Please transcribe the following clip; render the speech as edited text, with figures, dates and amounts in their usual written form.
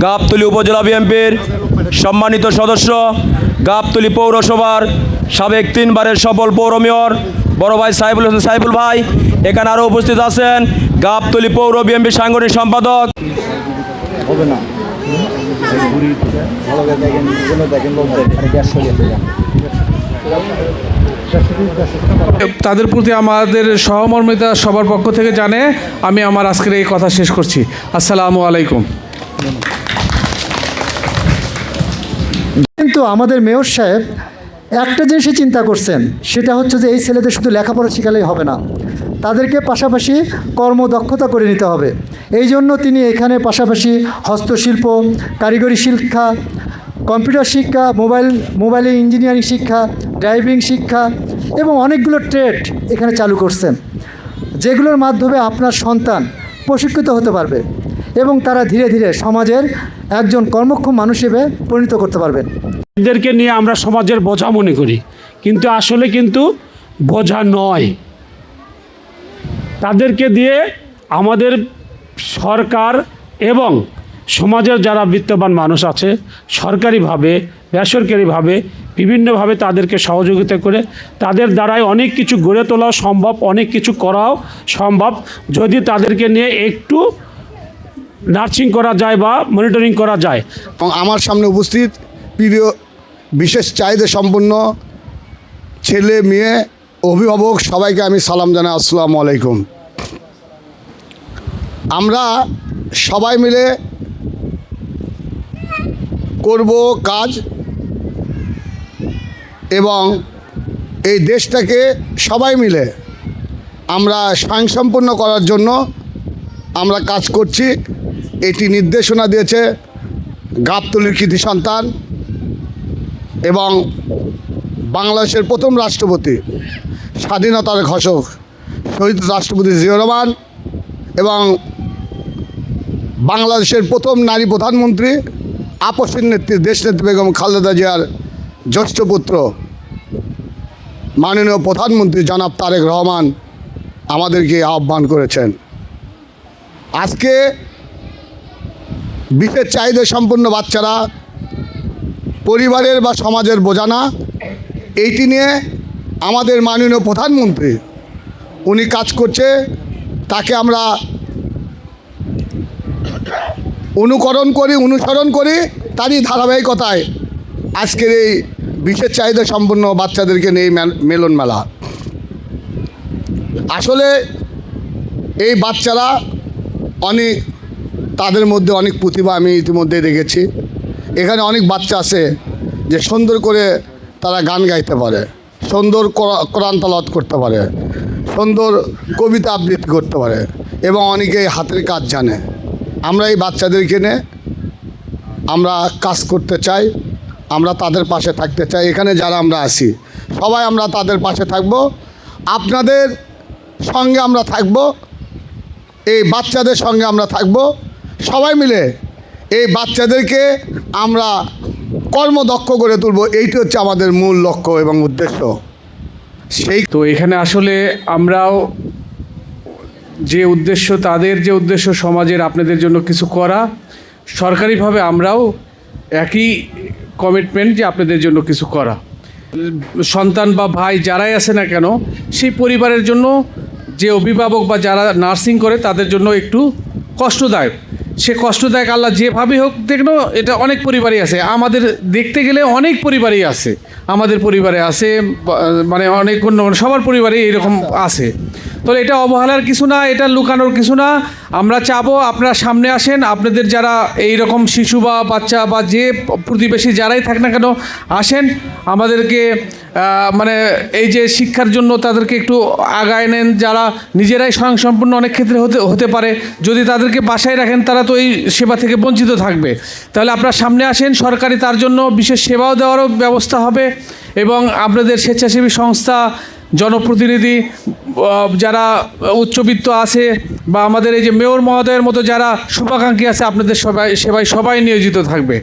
গাবতলী উপজেলা বিএনপির সম্মানিত সদস্য, গাবতলী পৌরসভার সাবেক 3 বারের সফল পৌর মেয়র বড় ভাই সাইফুল ভাই। এখানে আরও উপস্থিত আছেন গাবতলী পৌর বিএনপি সাংগঠনিক সম্পাদক। তাদের প্রতি আমাদের সহমর্মিতা সবার পক্ষ থেকে জানে আমি আমার আজকের এই কথা শেষ করছি। আসসালামু আলাইকুম। কিন্তু আমাদের মেয়র সাহেব একটা জিনিসই চিন্তা করছেন, সেটা হচ্ছে যে এই ছেলেদের শুধু লেখাপড়া শেখালেই হবে না, তাদেরকে পাশাপাশি কর্মদক্ষতা করে নিতে হবে। এই জন্য তিনি এখানে পাশাপাশি হস্তশিল্প, কারিগরি শিক্ষা, কম্পিউটার শিক্ষা, মোবাইলে ইঞ্জিনিয়ারিং শিক্ষা, ড্রাইভিং শিক্ষা এবং অনেকগুলো ট্রেড এখানে চালু করছেন, যেগুলোর মাধ্যমে আপনার সন্তান প্রশিক্ষিত হতে পারবে এবং তারা ধীরে ধীরে সমাজের একজন কর্মক্ষম মানুষ হিসেবে পরিণত করতে পারবেন। এদেরকে নিয়ে আমরা সমাজের বোঝা মনে করি, কিন্তু আসলে বোঝা নয়। তাদেরকে দিয়ে আমাদের সরকার এবং সমাজের যারা বিত্তবান মানুষ আছে সরকারিভাবে বেসরকারিভাবে বিভিন্নভাবে তাদেরকে সহযোগিতা করে তাদের দ্বারাই অনেক কিছু গড়ে তোলা সম্ভব, অনেক কিছু করাও সম্ভব যদি তাদেরকে নিয়ে একটু নার্সিং করা যায় বা মনিটরিং করা যায়। এবং আমার সামনে উপস্থিত প্রিয় বিশেষ চাহিদা সম্পন্ন ছেলে মেয়ে অভিভাবক সবাইকে আমি সালাম জানাই, আসসালামু আলাইকুম। আমরা সবাই মিলে করব কাজ এবং এই দেশটাকে সবাই মিলে আমরা স্বয়ংসম্পূর্ণ করার জন্য আমরা কাজ করছি। এটি নির্দেশনা দিয়েছে গাবতলীর কৃতি সন্তান এবং বাংলাদেশের প্রথম রাষ্ট্রপতি, স্বাধীনতার ঘোষক শহীদ রাষ্ট্রপতি জিয়াউর রহমান এবং বাংলাদেশের প্রথম নারী প্রধানমন্ত্রী আপসের নেত্রী দেশনেত্রী বেগম খালেদা জিয়ার জ্যেষ্ঠ পুত্র মাননীয় প্রধানমন্ত্রী জনাব তারেক রহমান আমাদেরকে আহ্বান করেছেন। আজকে বিশেষ চাহিদা সম্পন্ন বাচ্চারা পরিবারের বা সমাজের বোঝা না, এইটি নিয়ে আমাদের মাননীয় প্রধানমন্ত্রী উনি কাজ করছে, তাকে আমরা অনুসরণ করি তারই ধারাবাহিকতায় আজকের এই বিশেষ চাহিদা সম্পন্ন বাচ্চাদেরকে নিয়ে মেলন মেলা। আসলে এই বাচ্চারা অনেক, তাদের মধ্যে অনেক প্রতিভা আমি ইতিমধ্যে দেখেছি। এখানে অনেক বাচ্চা আছে যে সুন্দর করে তারা গান গাইতে পারে, সুন্দর কোরআন তেলাওয়াত করতে পারে, সুন্দর কবিতা আবৃত্তি করতে পারে এবং অনেকেই হাতের কাজ জানে। আমরা এই বাচ্চাদেরকে নিয়ে আমরা কাজ করতে চাই, আমরা তাদের পাশে থাকতে চাই। এখানে যারা আমরা আছি সবাই আমরা তাদের পাশে থাকব, আপনাদের সঙ্গে আমরা থাকব, এই বাচ্চাদের সঙ্গে আমরা থাকব। সবাই মিলে এই বাচ্চাদেরকে আমরা কর্মদক্ষ করে তুলব, এইটি হচ্ছে আমাদের মূল লক্ষ্য এবং উদ্দেশ্য। তো এখানে আসলে আমরাও যে উদ্দেশ্য, তাদের যে উদ্দেশ্য সমাজের আপনাদের জন্য কিছু করা, সরকারিভাবে আমরাও একই কমিটমেন্ট যে আপনাদের জন্য কিছু করা। সন্তান বা ভাই যারাই আছে না কেন, সেই পরিবারের জন্য যে অভিভাবক বা যারা নার্সিং করে তাদের জন্য একটু কষ্টদায়ক। সে কষ্টদায়ক আল্লাহ যেভাবে হোক দেখো, এটা অনেক পরিবারই আছে, আমাদের দেখতে গেলে অনেক পরিবারই আছে, আমাদের পরিবারে আছে, মানে অনেক সবার পরিবারে এইরকম আছে। তো এটা অবহেলার কিছু না, এটা লুকানোর কিছু না। আমরা চাবো আপনারা সামনে আসেন, আপনাদের যারা এই রকম শিশু বা বাচ্চা বা যে প্রতিবেশী যারাই থাক না কেন আসেন, আমাদেরকে মানে এই যে শিক্ষার জন্য তাদেরকে একটু আগায় নেন। যারা নিজেরাই স্বয়ংসম্পূর্ণ অনেক ক্ষেত্রে হতে পারে, যদি তাদেরকে বাসায় রাখেন তারা তো এই সেবা থেকে বঞ্চিত থাকবে। তাহলে আপনারা সামনে আসেন, সরকারি তার জন্য বিশেষ সেবাও দেওয়ারও ব্যবস্থা হবে এবং আপনাদের স্বেচ্ছাসেবী সংস্থা, জনপ্রতিনিধি যারা উচ্চবিত্ত আছে বা আমাদের এই যে মেয়র মহোদয়ের মতো যারা শুভাকাঙ্ক্ষী আছে, আপনাদের সেবায় সবাই নিয়োজিত থাকবে।